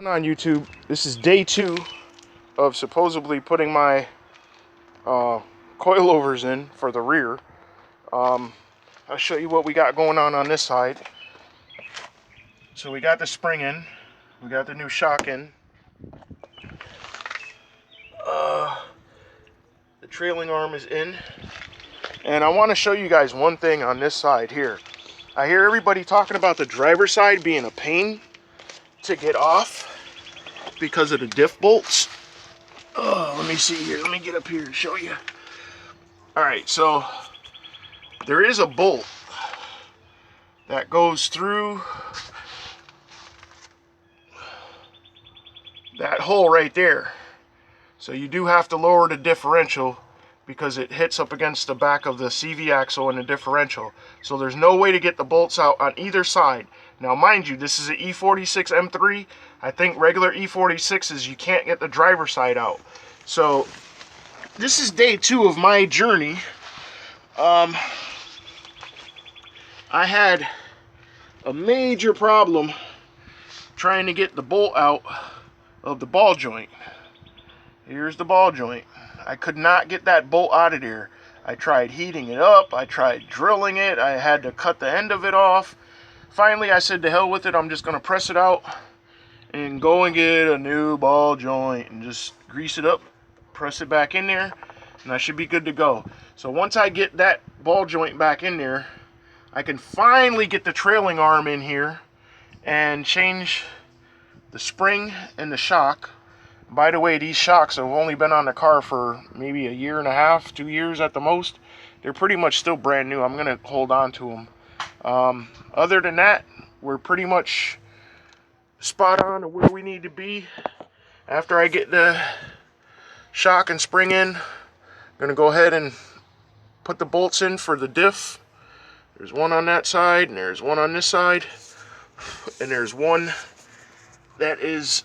On YouTube, this is day 2 of supposedly putting my coilovers in for the rear. I'll show you what we got going on this side. So we got the spring in, we got the new shock in, the trailing arm is in, and I want to show you guys one thing on this side here. I hear everybody talking about the driver's side being a pain to get off because of the diff bolts. Oh, let me see here. Let me get up here and show you. Alright, so there is a bolt that goes through that hole right there. So you do have to lower the differential because it hits up against the back of the CV axle and the differential. So there's no way to get the bolts out on either side. Now mind you, this is an e46 M3. I think regular e46s you can't get the driver's side out. So this is day 2 of my journey. I had a major problem trying to get the bolt out of the ball joint. Here's the ball joint. I could not get that bolt out of there. I tried heating it up, I tried drilling it, I had to cut the end of it off. Finally I said to hell with it, I'm just going to press it out and go and get a new ball joint and just grease it up, press it back in there, and I should be good to go. So once I get that ball joint back in there, I can finally get the trailing arm in here and change the spring and the shock. By the way, these shocks have only been on the car for maybe a year and a half, 2 years at the most. They're pretty much still brand new. I'm going to hold on to them. Other than that, we're pretty much spot on to where we need to be. After I get the shock and spring in, I'm going to go ahead and put the bolts in for the diff. There's one on that side, and there's one on this side, and there's one that is,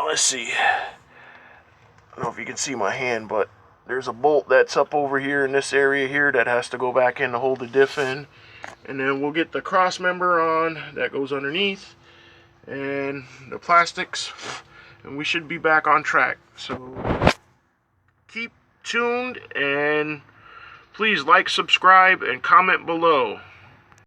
let's see, I don't know if you can see my hand, but there's a bolt that's up over here in this area here that has to go back in to hold the diff in. And then we'll get the cross member on that goes underneath and the plastics, and we should be back on track. So keep tuned, and please like, subscribe, and comment below.